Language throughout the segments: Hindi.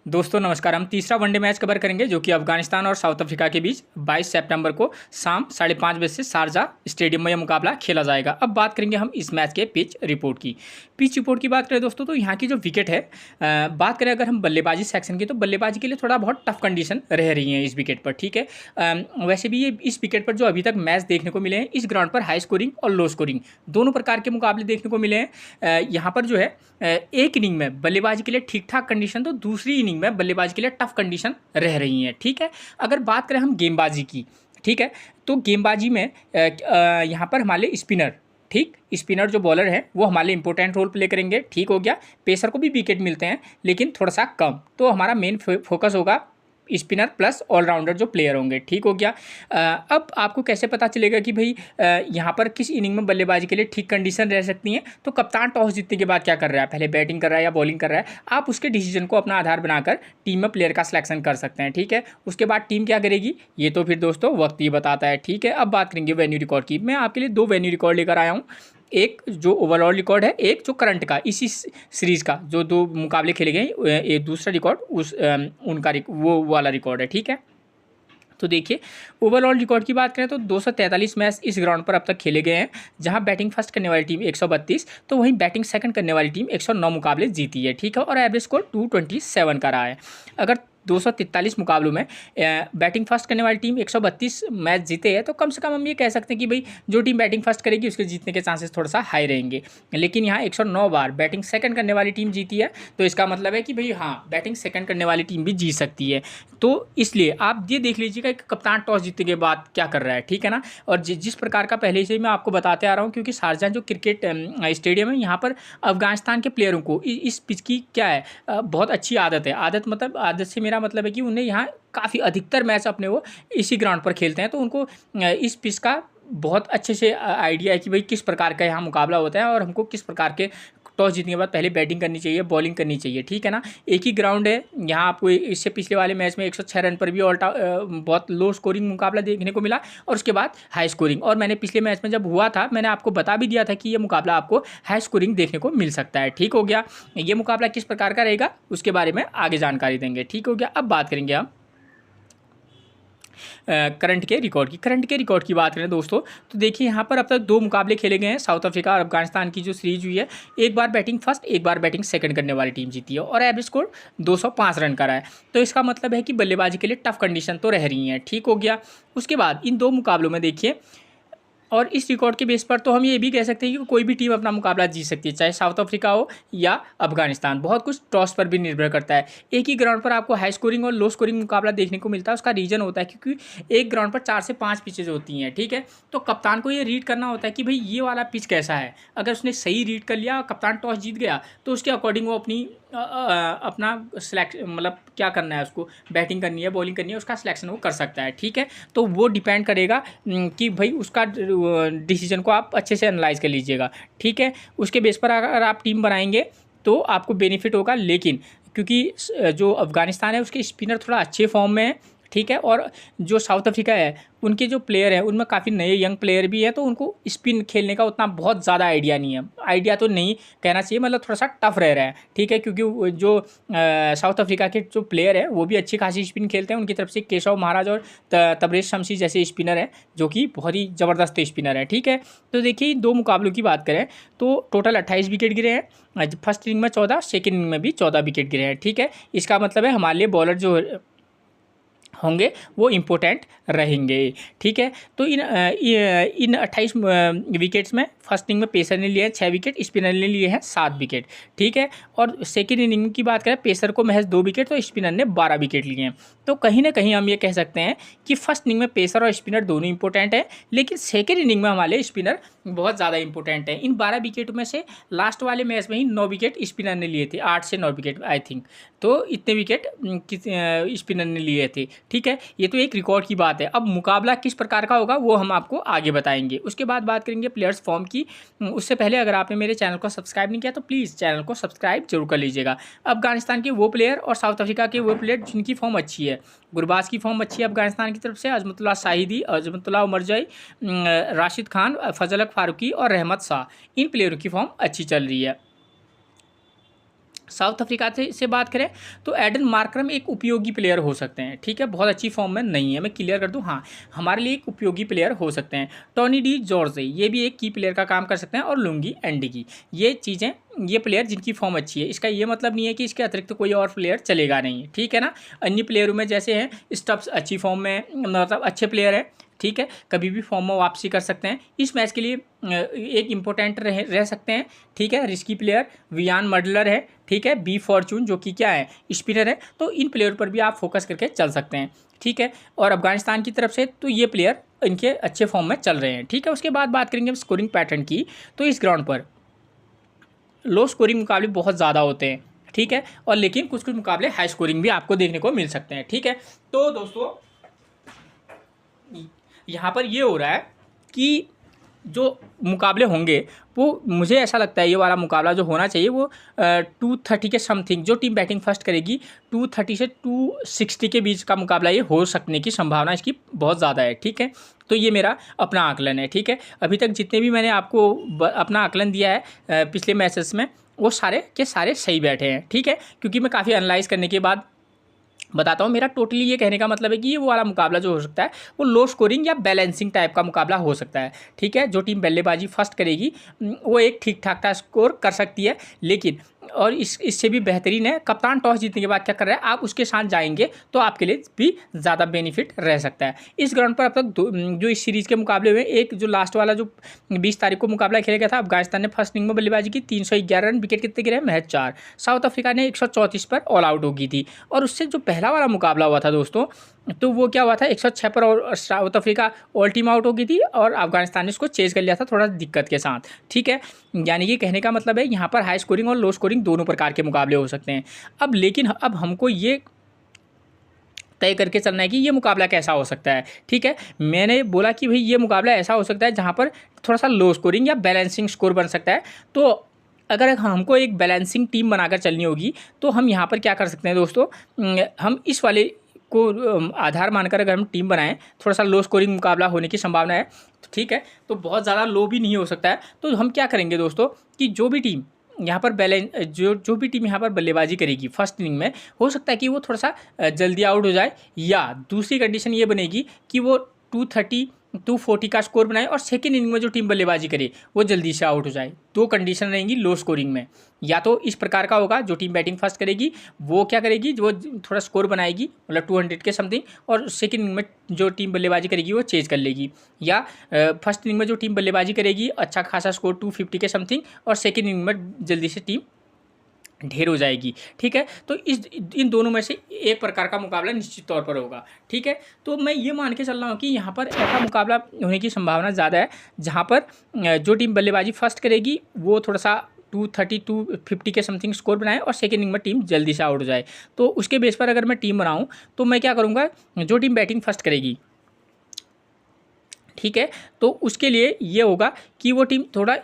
दोस्तों नमस्कार। हम तीसरा वनडे मैच कवर करेंगे जो कि अफगानिस्तान और साउथ अफ्रीका के बीच 22 सितंबर को शाम 5:30 बजे से शारजा स्टेडियम में यह मुकाबला खेला जाएगा। अब बात करेंगे हम इस मैच के पिच रिपोर्ट की। पिच रिपोर्ट की बात करें दोस्तों तो यहाँ की जो विकेट है, बात करें अगर हम बल्लेबाजी सेक्शन की, तो बल्लेबाजी के लिए थोड़ा बहुत टफ कंडीशन रह रही है इस विकेट पर। ठीक है, वैसे भी ये इस विकेट पर जो अभी तक मैच देखने को मिले हैं, इस ग्राउंड पर हाई स्कोरिंग और लो स्कोरिंग दोनों प्रकार के मुकाबले देखने को मिले हैं। यहाँ पर जो है एक इनिंग में बल्लेबाजी के लिए ठीक ठाक कंडीशन, तो दूसरी इनिंग में बल्लेबाजी के लिए टफ कंडीशन रह रही हैं। ठीक है, अगर बात करें हम गेंदबाजी की, ठीक है, तो गेंदबाजी में यहाँ पर हमारे स्पिनर, ठीक, स्पिनर जो बॉलर हैं वो हमारे इंपॉर्टेंट रोल प्ले करेंगे। ठीक हो गया, पेसर को भी विकेट मिलते हैं लेकिन थोड़ा सा कम, तो हमारा मेन फोकस होगा स्पिनर प्लस ऑलराउंडर जो प्लेयर होंगे। ठीक हो गया। अब आपको कैसे पता चलेगा कि भाई यहाँ पर किस इनिंग में बल्लेबाजी के लिए ठीक कंडीशन रह सकती हैं? तो कप्तान टॉस जीतने के बाद क्या कर रहा है, पहले बैटिंग कर रहा है या बॉलिंग कर रहा है, आप उसके डिसीजन को अपना आधार बनाकर टीम में प्लेयर का सिलेक्शन कर सकते हैं। ठीक है, उसके बाद टीम क्या करेगी ये तो फिर दोस्तों वक्त ही बताता है। ठीक है, अब बात करेंगे वेन्यू रिकॉर्ड की। मैं आपके लिए 2 वेन्यू रिकॉर्ड लेकर आया हूँ, एक जो ओवरऑल रिकॉर्ड है, एक जो करंट का इसी सीरीज़ का जो 2 मुकाबले खेले गए, एक दूसरा रिकॉर्ड उस उनका वो वाला रिकॉर्ड है। ठीक है, तो देखिए ओवरऑल रिकॉर्ड की बात करें तो 243 मैच इस ग्राउंड पर अब तक खेले गए हैं, जहां बैटिंग फर्स्ट करने वाली टीम 132, तो वहीं बैटिंग सेकंड करने वाली टीम 109 मुकाबले जीती है। ठीक है, और एवरेज स्कोर 227 का रहा है। अगर 243 मुकाबलों में बैटिंग फर्स्ट करने वाली टीम 132 मैच जीते हैं, तो कम से कम हम ये कह सकते हैं कि भाई जो टीम बैटिंग फर्स्ट करेगी उसके जीतने के चांसेस थोड़ा सा हाई रहेंगे। लेकिन यहाँ 109 बार बैटिंग सेकंड करने वाली टीम जीती है, तो इसका मतलब है कि भाई हाँ, बैटिंग सेकंड करने वाली टीम भी जीत सकती है। तो इसलिए आप ये देख लीजिएगा कि कप्तान टॉस जीतने के बाद क्या कर रहा है। ठीक है ना, और जिस प्रकार का पहले से ही मैं आपको बताते आ रहा हूँ, क्योंकि शारजाह जो क्रिकेट स्टेडियम है, यहाँ पर अफगानिस्तान के प्लेयरों को इस पिच की क्या है, बहुत अच्छी आदत है। आदत मतलब, आदत से मेरा मतलब है कि उन्हें यहाँ काफ़ी अधिकतर मैच अपने वो इसी ग्राउंड पर खेलते हैं, तो उनको इस पिच का बहुत अच्छे से आइडिया है कि भाई किस प्रकार का यहाँ मुकाबला होता है और हमको किस प्रकार के टॉस जीतने के बाद पहले बैटिंग करनी चाहिए, बॉलिंग करनी चाहिए। ठीक है ना, एक ही ग्राउंड है। यहाँ आपको इससे पिछले वाले मैच में 106 रन पर भी बहुत लो स्कोरिंग मुकाबला देखने को मिला, और उसके बाद हाई स्कोरिंग। और मैंने पिछले मैच में जब हुआ था, मैंने आपको बता भी दिया था कि ये मुकाबला आपको हाई स्कोरिंग देखने को मिल सकता है। ठीक हो गया, ये मुकाबला किस प्रकार का रहेगा उसके बारे में आगे जानकारी देंगे। ठीक हो गया, अब बात करेंगे हम करंट के रिकॉर्ड की बात करें दोस्तों, तो देखिए यहाँ पर अब तक 2 मुकाबले खेले गए हैं। साउथ अफ्रीका और अफगानिस्तान की जो सीरीज हुई है, एक बार बैटिंग फर्स्ट, एक बार बैटिंग सेकंड करने वाली टीम जीती है, और एवरेज स्कोर 205 रन का रहा है। तो इसका मतलब है कि बल्लेबाजी के लिए टफ कंडीशन तो रह रही हैं। ठीक हो गया, उसके बाद इन 2 मुकाबलों में देखिए, और इस रिकॉर्ड के बेस पर तो हम ये भी कह सकते हैं कि कोई भी टीम अपना मुकाबला जीत सकती है, चाहे साउथ अफ्रीका हो या अफगानिस्तान। बहुत कुछ टॉस पर भी निर्भर करता है। एक ही ग्राउंड पर आपको हाई स्कोरिंग और लो स्कोरिंग मुकाबला देखने को मिलता है। उसका रीज़न होता है क्योंकि एक ग्राउंड पर 4 से 5 पिचेज होती हैं। ठीक है, तो कप्तान को ये रीड करना होता है कि भाई ये वाला पिच कैसा है। अगर उसने सही रीड कर लिया, कप्तान टॉस जीत गया, तो उसके अकॉर्डिंग वो अपना सिलेक्ट, मतलब क्या करना है उसको, बैटिंग करनी है, बॉलिंग करनी है, उसका सिलेक्शन वो कर सकता है। ठीक है, तो वो डिपेंड करेगा कि भाई उसका डिसीजन को आप अच्छे से एनालाइज कर लीजिएगा। ठीक है, उसके बेस पर अगर आप टीम बनाएंगे तो आपको बेनिफिट होगा। लेकिन क्योंकि जो अफगानिस्तान है उसके स्पिनर थोड़ा अच्छे फॉर्म में है, ठीक है, और जो साउथ अफ्रीका है उनके जो प्लेयर हैं उनमें काफ़ी नए यंग प्लेयर भी हैं, तो उनको स्पिन खेलने का उतना बहुत ज़्यादा आइडिया नहीं है। आइडिया तो नहीं कहना चाहिए, मतलब थोड़ा सा टफ रह रहा है। ठीक है, क्योंकि जो साउथ अफ्रीका के जो प्लेयर हैं वो भी अच्छी खासी स्पिन खेलते हैं। उनकी तरफ से केशव महाराज और तबरेज शमसी जैसे स्पिनर हैं जो कि बहुत ही ज़बरदस्त स्पिनर है। ठीक है, तो देखिए 2 मुकाबलों की बात करें तो टोटल 28 विकेट गिरे हैं। फर्स्ट इनिंग में 14, सेकेंड इनिंग में भी 14 विकेट गिरे हैं। ठीक है, इसका मतलब है हमारे लिए बॉलर जो होंगे वो इम्पोर्टेंट रहेंगे। ठीक है, तो इन 28 विकेट्स में फर्स्ट इनिंग में पेसर ने लिए हैं 6 विकेट, स्पिनर ने लिए हैं 7 विकेट। ठीक है, और सेकेंड इनिंग की बात करें, पेसर को महज 2 विकेट, तो स्पिनर ने 12 विकेट लिए हैं। तो कहीं ना कहीं हम ये कह सकते हैं कि फर्स्ट इनिंग में पेसर और स्पिनर दोनों इंपॉर्टेंट है, लेकिन सेकेंड इनिंग में हमारे स्पिनर बहुत ज़्यादा इंपॉर्टेंट है। इन 12 विकेट में से लास्ट वाले मैच में ही 9 विकेट स्पिनर ने लिए थे, 8 से 9 विकेट आई थिंक, तो इतने विकेट स्पिनर ने लिए थे। ठीक है, ये तो एक रिकॉर्ड की बात है। अब मुकाबला किस प्रकार का होगा वो हम आपको आगे बताएंगे। उसके बाद बात करेंगे प्लेयर्स फॉर्म की। उससे पहले अगर आपने मेरे चैनल को सब्सक्राइब नहीं किया तो प्लीज़ चैनल को सब्सक्राइब जरूर कर लीजिएगा। अफगानिस्तान के वो प्लेयर और साउथ अफ्रीका के वो प्लेयर जिनकी फॉर्म अच्छी है। गुरबाज की फॉर्म अच्छी है अफगानिस्तान की तरफ से, अजमतुल्लाह शाहिदी, अजमतुल्लाह उमरजई, राशिद खान, फजल फारूकी और रहमत शाह, इन प्लेयरों की फॉर्म अच्छी चल रही है। साउथ अफ्रीका से बात करें तो एडन मार्करम एक उपयोगी प्लेयर हो सकते हैं, ठीक है, बहुत अच्छी फॉर्म में नहीं है, मैं क्लियर कर दूं, हाँ हमारे लिए एक उपयोगी प्लेयर हो सकते हैं। टॉनी डी जॉर्ज ये भी एक की प्लेयर का काम कर सकते हैं, और लुंगी एंडी की, ये चीज़ें, ये प्लेयर जिनकी फॉर्म अच्छी है। इसका ये मतलब नहीं है कि इसके अतिरिक्त कोई और प्लेयर चलेगा नहीं, ठीक है ना। अन्य प्लेयरों में जैसे हैं स्टब्स अच्छी फॉर्म में, मतलब अच्छे प्लेयर हैं, ठीक है, कभी भी फॉर्म में वापसी कर सकते हैं। इस मैच के लिए एक इम्पोर्टेंट रह सकते हैं, ठीक है, रिस्की प्लेयर वियान मडलर है, ठीक है, बी फॉर्चून जो कि क्या है, स्पिनर है, तो इन प्लेयर पर भी आप फोकस करके चल सकते हैं, ठीक है। और अफगानिस्तान की तरफ से तो ये प्लेयर इनके अच्छे फॉर्म में चल रहे हैं, ठीक है। उसके बाद बात करेंगे हम स्कोरिंग पैटर्न की, तो इस ग्राउंड पर लो स्कोरिंग मुकाबले बहुत ज़्यादा होते हैं, ठीक है, और लेकिन कुछ कुछ मुकाबले हाई स्कोरिंग भी आपको देखने को मिल सकते हैं, ठीक है। तो दोस्तों यहाँ पर ये हो रहा है कि जो मुकाबले होंगे वो मुझे ऐसा लगता है ये वाला मुकाबला जो होना चाहिए वो 230 के समथिंग, जो टीम बैटिंग फर्स्ट करेगी 230 से 260 के बीच का मुकाबला ये हो सकने की संभावना इसकी बहुत ज़्यादा है, ठीक है। तो ये मेरा अपना आकलन है, ठीक है। अभी तक जितने भी मैंने आपको अपना आकलन दिया है पिछले मैचेस में, वो सारे के सारे सही बैठे हैं, ठीक है, क्योंकि मैं काफ़ी एनालाइज करने के बाद बताता हूँ। मेरा टोटली ये कहने का मतलब है कि ये वो वाला मुकाबला जो हो सकता है वो लो स्कोरिंग या बैलेंसिंग टाइप का मुकाबला हो सकता है, ठीक है। जो टीम बल्लेबाजी फर्स्ट करेगी वो एक ठीक ठाक का स्कोर कर सकती है, लेकिन और इससे भी बेहतरीन है कप्तान टॉस जीतने के बाद क्या कर रहा है, आप उसके साथ जाएंगे तो आपके लिए भी ज़्यादा बेनिफिट रह सकता है। इस ग्राउंड पर अब तक जो इस सीरीज़ के मुकाबले हुए, एक जो लास्ट वाला जो 20 तारीख को मुकाबला खेला गया था, अफगानिस्तान ने फर्स्ट इनिंग में बल्लेबाजी की, 311 रन, विकेट कितने गिरे, महज 4। साउथ अफ्रीका ने 134 पर ऑल आउट हो गई थी। और उससे जो पहला वाला मुकाबला हुआ था दोस्तों, तो वो क्या हुआ था, 106 पर और south Africa all team out हो गई थी, और अफगानिस्तान ने इसको चेज कर लिया था थोड़ा दिक्कत के साथ, ठीक है। यानी कि कहने का मतलब है यहाँ पर हाई स्कोरिंग और लो स्कोरिंग दोनों प्रकार के मुकाबले हो सकते हैं। अब लेकिन अब हमको ये तय करके चलना है कि ये मुकाबला कैसा हो सकता है, ठीक है। मैंने बोला कि भाई ये मुकाबला ऐसा हो सकता है जहाँ पर थोड़ा सा लो स्कोरिंग या बैलेंसिंग स्कोर बन सकता है। तो अगर हमको एक बैलेंसिंग टीम बनाकर चलनी होगी तो हम यहाँ पर क्या कर सकते हैं दोस्तों, हम इस वाले को आधार मानकर अगर हम टीम बनाएं, थोड़ा सा लो स्कोरिंग मुकाबला होने की संभावना है, तो ठीक है, तो बहुत ज़्यादा लो भी नहीं हो सकता है। तो हम क्या करेंगे दोस्तों कि जो भी टीम यहाँ पर जो भी टीम यहाँ पर बल्लेबाजी करेगी फर्स्ट इनिंग में, हो सकता है कि वो थोड़ा सा जल्दी आउट हो जाए, या दूसरी कंडीशन ये बनेगी कि वो 230 240 का स्कोर बनाए और सेकेंड इनिंग में जो टीम बल्लेबाजी करे वो जल्दी से आउट हो जाए। दो कंडीशन रहेंगी लो स्कोरिंग में, या तो इस प्रकार का होगा, जो टीम बैटिंग फर्स्ट करेगी वो क्या करेगी, वो थोड़ा स्कोर बनाएगी मतलब 200 के समथिंग, और सेकेंड इनिंग में जो टीम बल्लेबाजी करेगी वो चेज कर लेगी, या फर्स्ट इनिंग में जो टीम बल्लेबाजी करेगी अच्छा खासा स्कोर 250 के समथिंग, और सेकेंड इनिंग में जल्दी से टीम ढेर हो जाएगी, ठीक है। तो इन दोनों में से एक प्रकार का मुकाबला निश्चित तौर पर होगा, ठीक है। तो मैं ये मान के चल रहा हूँ कि यहाँ पर ऐसा मुकाबला होने की संभावना ज़्यादा है जहाँ पर जो टीम बल्लेबाजी फर्स्ट करेगी वो थोड़ा सा 230 250 के समथिंग स्कोर बनाए और सेकेंड इनिंग में टीम जल्दी से आउट हो जाए। तो उसके बेस पर अगर मैं टीम बनाऊँ तो मैं क्या करूँगा, जो टीम बैटिंग फर्स्ट करेगी, ठीक है, तो उसके लिए ये होगा कि वो टीम थोड़ा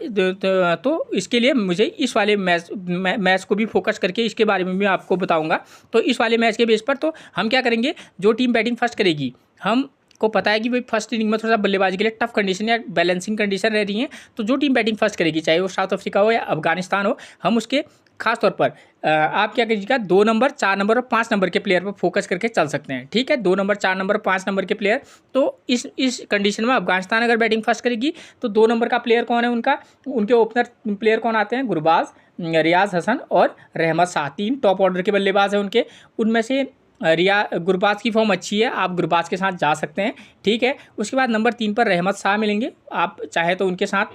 तो इसके लिए मुझे इस वाले मैच को भी फोकस करके इसके बारे में भी आपको बताऊंगा। तो इस वाले मैच के बेस पर तो हम क्या करेंगे, जो टीम बैटिंग फर्स्ट करेगी, हम को पता है कि भाई फर्स्ट इनिंग में थोड़ा सा बल्लेबाजी के लिए टफ कंडीशन या बैलेंसिंग कंडीशन रह रही है, तो जो टीम बैटिंग फर्स्ट करेगी, चाहे वो साउथ अफ्रीका हो या अफगानिस्तान हो, हम उसके खास तौर पर आप क्या कीजिएगा, 2 नंबर 4 नंबर और 5 नंबर के प्लेयर पर फोकस करके चल सकते हैं, ठीक है। 2 नंबर 4 नंबर 5 नंबर के प्लेयर, तो इस कंडीशन में अफगानिस्तान अगर बैटिंग फर्स्ट करेगी तो 2 नंबर का प्लेयर कौन है उनका, उनके ओपनर प्लेयर कौन आते हैं, गुरबाज, रियाज हसन और रहमत शाह, 3 टॉप ऑर्डर के बल्लेबाज हैं उनके। उनमें से गुरबाज की फॉर्म अच्छी है, आप गुरबाज के साथ जा सकते हैं, ठीक है। उसके बाद नंबर 3 पर रहमत शाह मिलेंगे, आप चाहे तो उनके साथ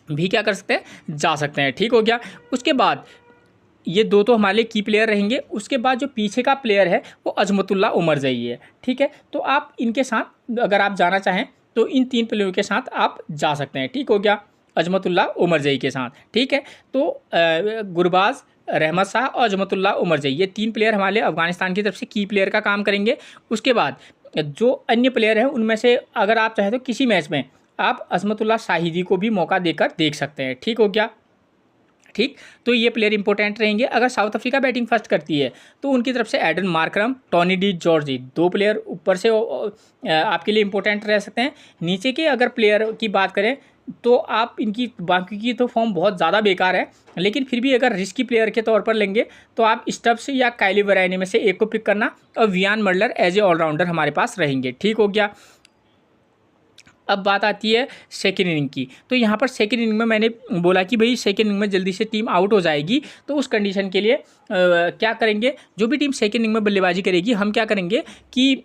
भी क्या कर सकते हैं, जा सकते हैं, ठीक हो गया। उसके बाद ये दो तो हमारे लिए की प्लेयर रहेंगे। उसके बाद जो पीछे का प्लेयर है वो अजमतुल्लाह उमरजई है, ठीक है। तो आप इनके साथ अगर आप जाना चाहें तो इन 3 प्लेयरों के साथ आप जा सकते हैं, ठीक हो गया, अजमतुल्लाह उमरजई के साथ, ठीक है। तो गुरबाज, रहमत शाह और अजमतुल्लाह उमरजई, ये 3 प्लेयर हमारे लिए अफगानिस्तान की तरफ से की प्लेयर का काम करेंगे। उसके बाद जो अन्य प्लेयर हैं उनमें से अगर आप चाहें तो किसी मैच में आप अजमतुल्लाह शाहिदी को भी मौका देकर देख सकते हैं, ठीक हो गया, ठीक। तो ये प्लेयर इंपॉर्टेंट रहेंगे। अगर साउथ अफ्रीका बैटिंग फर्स्ट करती है तो उनकी तरफ से Aiden Markram, Tony de Zorzi, 2 player ऊपर से आपके लिए इंपॉर्टेंट रह सकते हैं। नीचे के अगर प्लेयर की बात करें तो आप इनकी बाकी की तो फॉर्म बहुत ज़्यादा बेकार है, लेकिन फिर भी अगर रिस्की प्लेयर के तौर पर लेंगे तो आप स्टब्स या काइली वराइनी में से एक को पिक करना, और Viaan muddler as a allrounder हमारे पास रहेंगे। ठीक हो गया। अब बात आती है सेकेंड इनिंग की। तो यहाँ पर सेकेंड इनिंग में मैंने बोला कि भाई सेकेंड इनिंग में जल्दी से टीम आउट हो जाएगी, तो उस कंडीशन के लिए क्या करेंगे, जो भी टीम सेकेंड इनिंग में बल्लेबाजी करेगी हम क्या करेंगे कि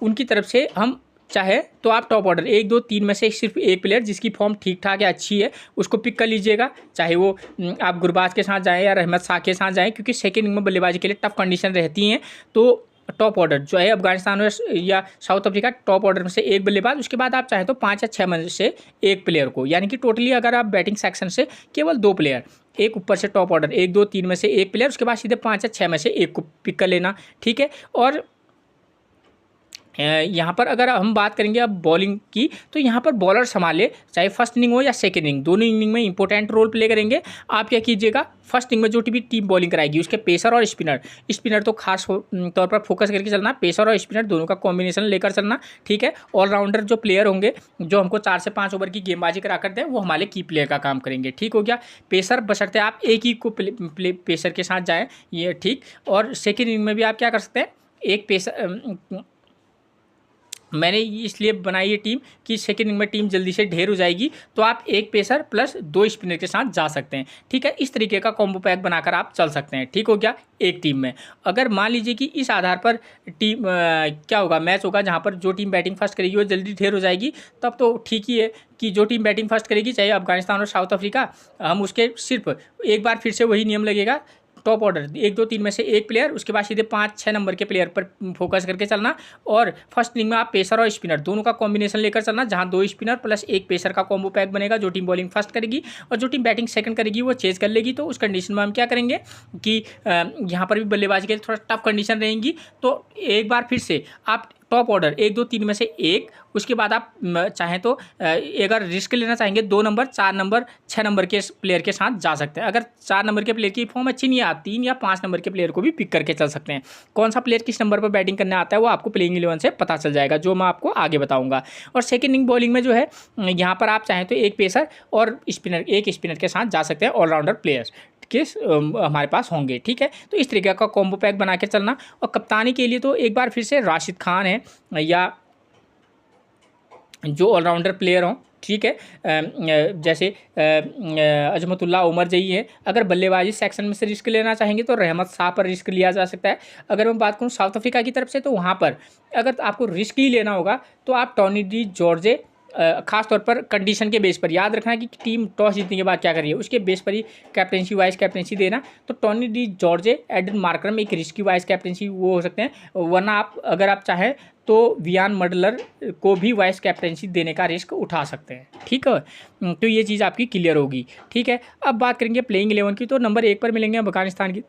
उनकी तरफ से हम चाहे तो आप टॉप ऑर्डर 1 2 3 में से सिर्फ एक प्लेयर जिसकी फॉर्म ठीक ठाक है, अच्छी है, उसको पिक कर लीजिएगा। चाहे वो आप गुरबाज के साथ जाएँ या रहमत शाह के साथ जाएँ, क्योंकि सेकेंड इनिंग में बल्लेबाजी के लिए टफ कंडीशन रहती हैं। तो टॉप ऑर्डर जो है अफगानिस्तान या साउथ अफ्रीका, टॉप ऑर्डर में से एक बल्लेबाज, उसके बाद आप चाहें तो 5 या 6 में से एक प्लेयर को, यानी कि टोटली अगर आप बैटिंग सेक्शन से केवल 2 प्लेयर, एक ऊपर से टॉप ऑर्डर 1 2 3 में से एक प्लेयर, उसके बाद सीधे 5 या 6 में से एक को पिक कर लेना। ठीक है। और यहाँ पर अगर हम बात करेंगे अब बॉलिंग की, तो यहाँ पर बॉलर संभाले, चाहे फर्स्ट इनिंग हो या सेकेंड इनिंग, दोनों इनिंग में इंपॉर्टेंट रोल प्ले करेंगे। आप क्या कीजिएगा, फर्स्ट इनिंग में जो भी टीम बॉलिंग कराएगी उसके पेसर और स्पिनर तो खास तौर पर फोकस करके चलना, पेसर और स्पिनर दोनों का कॉम्बिनेशन लेकर चलना। ठीक है। ऑलराउंडर जो प्लेयर होंगे जो हमको 4 से 5 ओवर की गेंदबाजी करा करते हैं, वो हमारे की प्लेयर का काम करेंगे। ठीक हो गया। पेसर बशर्ते आप एक ही को पेसर के साथ जाएँ, ये ठीक। और सेकेंड इनिंग में भी आप क्या कर सकते हैं, एक पेसर, मैंने इसलिए बनाई ये टीम कि सेकेंड इनिंग में टीम जल्दी से ढेर हो जाएगी, तो आप एक पेसर प्लस 2 स्पिनर के साथ जा सकते हैं। ठीक है। इस तरीके का कॉम्बो पैक बनाकर आप चल सकते हैं। ठीक हो गया। एक टीम में अगर मान लीजिए कि इस आधार पर टीम क्या होगा, मैच होगा जहाँ पर जो टीम बैटिंग फर्स्ट करेगी वो जल्दी ढेर हो जाएगी, तब तो ठीक ही है कि जो टीम बैटिंग फर्स्ट करेगी, चाहे अफगानिस्तान और साउथ अफ्रीका, हम उसके सिर्फ एक बार फिर से वही नियम लगेगा, टॉप ऑर्डर 1 2 3 में से एक प्लेयर, उसके बाद सीधे 5 6 नंबर के प्लेयर पर फोकस करके चलना। और फर्स्ट इनिंग में आप पेसर और स्पिनर दोनों का कॉम्बिनेशन लेकर चलना, जहां 2 स्पिनर प्लस एक पेसर का कॉम्बो पैक बनेगा। जो टीम बॉलिंग फर्स्ट करेगी और जो टीम बैटिंग सेकंड करेगी वो चेज कर लेगी। तो उस कंडीशन में हम क्या करेंगे कि यहाँ पर भी बल्लेबाजी के लिए थोड़ा टफ कंडीशन रहेंगी। तो एक बार फिर से आप टॉप ऑर्डर 1 2 3 में से एक, उसके बाद आप चाहें तो अगर रिस्क लेना चाहेंगे 2 नंबर 4 नंबर 6 नंबर के प्लेयर के साथ जा सकते हैं। अगर 4 नंबर के प्लेयर की फॉर्म अच्छी नहीं आती, 3 या 5 नंबर के प्लेयर को भी पिक करके चल सकते हैं। कौन सा प्लेयर किस नंबर पर बैटिंग करने आता है वो आपको प्लेइंग 11 से पता चल जाएगा, जो मैं आपको आगे बताऊंगा। और सेकेंड इनिंग बॉलिंग में जो है यहाँ पर आप चाहें तो एक पेसर और एक स्पिनर के साथ जा सकते हैं, ऑलराउंडर प्लेयर्स के हमारे पास होंगे। ठीक है। तो इस तरीके का कॉम्बो पैक बना के चलना। और कप्तानी के लिए तो एक बार फिर से राशिद खान है या जो ऑलराउंडर प्लेयर हों, ठीक है, जैसे अजमतुल्ला उमर जई है। अगर बल्लेबाजी सेक्शन में से रिस्क लेना चाहेंगे तो रहमत शाह पर रिस्क लिया जा सकता है। अगर मैं बात करूं साउथ अफ्रीका की तरफ से, तो वहां पर अगर आपको रिस्क ही लेना होगा तो आप टॉनी डी जॉर्जे, खास तौर पर कंडीशन के बेस पर, याद रखना कि टीम टॉस जीतने के बाद क्या कर रही है उसके बेस पर ही कैप्टेंसी वाइस कैप्टेंसी देना। तो Tony de Zorzi, Aiden Markram एक रिस्की वाइस कैप्टेंसी वो हो सकते हैं, वरना आप अगर आप चाहें तो वियान मडलर को भी वाइस कैप्टेंसी देने का रिस्क उठा सकते हैं। ठीक है। तो ये चीज़ आपकी क्लियर होगी। ठीक है। अब बात करेंगे प्लेइंग 11 की, तो नंबर 1 पर मिलेंगे अफगानिस्तान की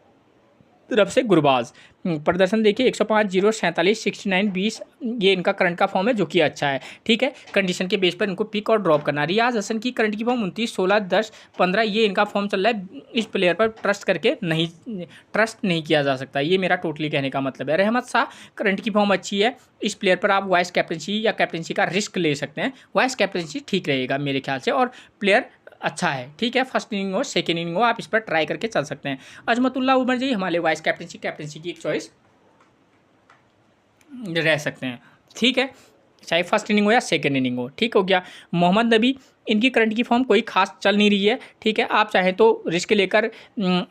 तरफ से गुरबाज। प्रदर्शन देखिए 105 0 47 69 20, ये इनका करंट का फॉर्म है जो कि अच्छा है। ठीक है। कंडीशन के बेस पर इनको पिक और ड्रॉप करना। रियाज हसन की करंट की फॉर्म 29 16 10 15, ये इनका फॉर्म चल रहा है। इस प्लेयर पर ट्रस्ट नहीं किया जा सकता, ये मेरा टोटली कहने का मतलब है। रहमत शाह करंट की फॉर्म अच्छी है, इस प्लेयर पर आप वाइस कैप्टेंसी या कैप्टेंसी का रिस्क ले सकते हैं। वाइस कैप्टेंसी ठीक रहेगा मेरे ख्याल से, और प्लेयर अच्छा है। ठीक है। फर्स्ट इनिंग हो सेकेंड इनिंग हो आप इस पर ट्राई करके चल सकते हैं। अजमतुल्ला उमर जी हमारे वाइस कैप्टेंसी की एक चॉइस रह सकते हैं। ठीक है। चाहे फर्स्ट इनिंग हो या सेकेंड इनिंग हो। ठीक हो गया। मोहम्मद नबी, इनकी करंट की फॉर्म कोई खास चल नहीं रही है। ठीक है। आप चाहें तो रिस्क लेकर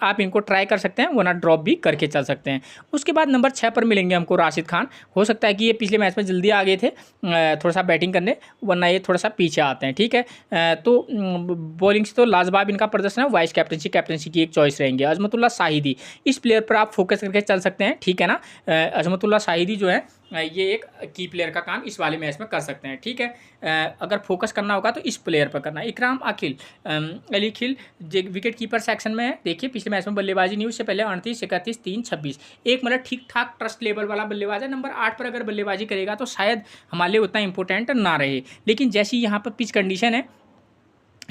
आप इनको ट्राई कर सकते हैं, वरना ड्रॉप भी करके चल सकते हैं। उसके बाद नंबर 6 पर मिलेंगे हमको राशिद खान। हो सकता है कि ये पिछले मैच में जल्दी आ गए थे थोड़ा सा बैटिंग करने, वरना ये थोड़ा सा पीछे आते हैं। ठीक है। तो बॉलिंग से तो लाजवाब इनका प्रदर्शन है, वाइस कैप्टेंसी की एक चॉइस रहेंगे। अजमतुल्ला शाहिदी, इस प्लेयर पर आप फोकस करके चल सकते हैं। ठीक है ना। अजमतुल्ला शाहिदी जो है ये एक की प्लेयर का काम इस वाले मैच में कर सकते हैं। ठीक है। अगर फोकस करना होगा तो इस प्लेयर पर करना। इकराम अली खिल विकेट कीपर सेक्शन में है। देखिए पिछले मैच में बल्लेबाजी नहीं, उससे पहले 38 31 3 26, एक मतलब ठीक ठाक ट्रस्ट लेवल वाला बल्लेबाज है। नंबर 8 पर अगर बल्लेबाजी करेगा तो शायद हमारे लिए उतना इंपॉर्टेंट ना रहे, लेकिन जैसी यहाँ पर पिच कंडीशन है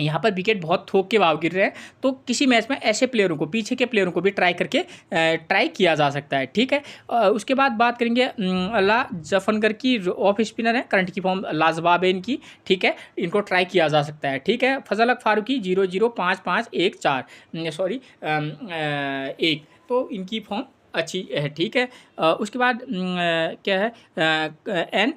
यहाँ पर विकेट बहुत थोक के भाव गिर रहे हैं, तो किसी मैच में ऐसे प्लेयरों को, पीछे के प्लेयरों को भी ट्राई किया जा सकता है, ठीक है। उसके बाद बात करेंगे अल्लाह जफनगर की, ऑफ स्पिनर है, करंट की फॉर्म लाजवाब है इनकी, ठीक है, इनको ट्राई किया जा सकता है, ठीक है। फजल हक फारूकी 0-0-5-5-1-4 सॉरी 1, तो इनकी फॉर्म अच्छी है, ठीक है। उसके बाद क्या है, N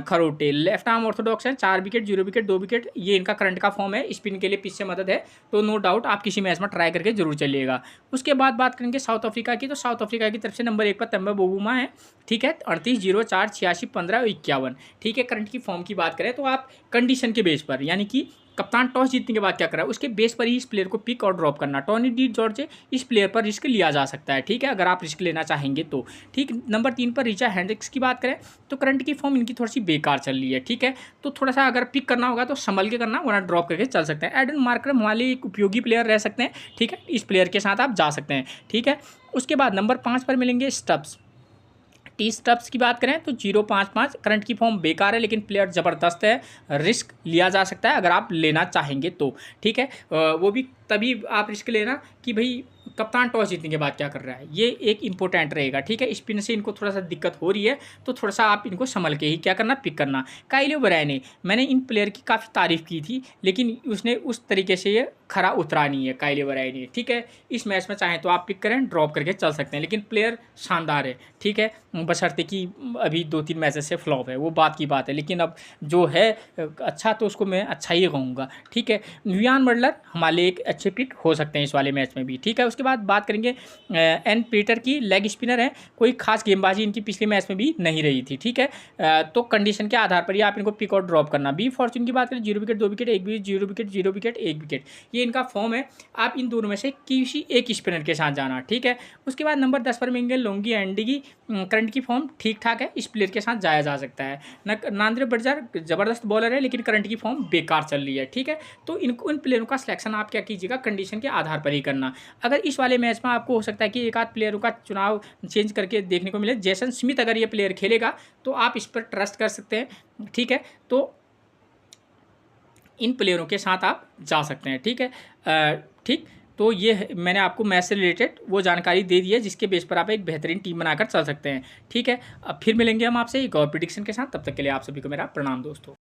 Kharote left arm orthodox हैं, 4 विकेट 0 विकेट 2 विकेट, ये इनका करंट का फॉर्म है, स्पिन के लिए पिच से मदद है, तो नो डाउट आप किसी मैच में ट्राई करके जरूर चलिएगा। उसके बाद बात करेंगे साउथ अफ्रीका की, तो साउथ अफ्रीका की तरफ से नंबर 1 पर तंबा बवुमा है, ठीक है, 38-0-4-86-15-51, ठीक है। करंट की फॉर्म की बात करें तो आप कंडीशन के बेस पर, यानी कि कप्तान टॉस जीतने के बाद क्या कर रहा है उसके बेस पर ही इस प्लेयर को पिक और ड्रॉप करना। टॉनी डी जॉर्ज, इस प्लेयर पर रिस्क लिया जा सकता है, ठीक है, अगर आप रिस्क लेना चाहेंगे तो, ठीक। नंबर 3 पर रिचा हेंड्रिक्स की बात करें तो करंट की फॉर्म इनकी थोड़ी सी बेकार चल रही है, ठीक है, तो थोड़ा सा अगर पिक करना होगा तो संभल के करना, वरना ड्रॉप करके चल सकते हैं। एडन मार्कर हमारे एक उपयोगी प्लेयर रह सकते हैं, ठीक है, इस प्लेयर के साथ आप जा सकते हैं, ठीक है। उसके बाद नंबर 5 पर मिलेंगे स्टब्स। टी स्टब्स की बात करें तो 0-5-5, करंट की फॉर्म बेकार है लेकिन प्लेयर ज़बरदस्त है, रिस्क लिया जा सकता है अगर आप लेना चाहेंगे तो, ठीक है। वो भी तभी आप रिस्क लेना कि भाई कप्तान टॉस जीतने के बाद क्या कर रहा है, ये एक इंपॉर्टेंट रहेगा, ठीक है। स्पिन से इनको थोड़ा सा दिक्कत हो रही है, तो थोड़ा सा आप इनको संभल के ही क्या करना, पिक करना। काइल ओबराय, मैंने इन प्लेयर की काफ़ी तारीफ़ की थी लेकिन उसने उस तरीके से ये खरा उतरा नहीं है काइल ओबराय ने, ठीक है। इस मैच में चाहें तो आप पिक करें, ड्रॉप करके चल सकते हैं, लेकिन प्लेयर शानदार है, ठीक है, बशर्ते कि अभी 2-3 मैचेस से फ्लॉप है, वो बात की बात है, लेकिन अब जो है अच्छा तो उसको मैं अच्छा ही कहूँगा, ठीक है। वियान बटलर हमारे लिए एक अच्छे पिक हो सकते हैं इस वाले मैच में भी, ठीक है। उसके बाद बात करेंगे एन पीटर की, लेग स्पिनर है, कोई खास गेंदबाजी इनकी पिछले मैच में भी नहीं रही थी, ठीक है, तो कंडीशन के आधार पर ही आप इनको पिक और ड्रॉप करना। बी फॉर्चून की बात करें 0 wicket 2 wicket 1 wicket 0 wicket 0 wicket 1 wicket, ये इनका फॉर्म है, आप इन दोनों में से किसी एक स्पिनर के साथ जाना, ठीक है। उसके बाद नंबर 10 पर मिलेंगे लोंगी एंडी की, करंट की फॉर्म ठीक ठाक है, इस प्लेयर के साथ जाया जा सकता है। नांद्रे बर्जर ज़बरदस्त बॉलर है लेकिन करंट की फॉर्म बेकार चल रही है, ठीक है, तो इनको इन प्लेयरों का सिलेक्शन आप क्या कीजिएगा, कंडीशन के आधार पर ही करना। अगर इस वाले मैच में आपको हो सकता है कि एक आध प्लेयरों का चुनाव चेंज करके देखने को मिले, जेसन स्मिथ अगर ये प्लेयर खेलेगा तो आप इस पर ट्रस्ट कर सकते हैं, ठीक है, तो इन प्लेयरों के साथ आप जा सकते हैं, ठीक है, ठीक। तो ये मैंने आपको मैच से रिलेटेड वो जानकारी दे दी है जिसके बेस पर आप एक बेहतरीन टीम बनाकर चल सकते हैं, ठीक है। अब फिर मिलेंगे हम आपसे एक और प्रेडिक्शन के साथ, तब तक के लिए आप सभी को मेरा प्रणाम दोस्तों।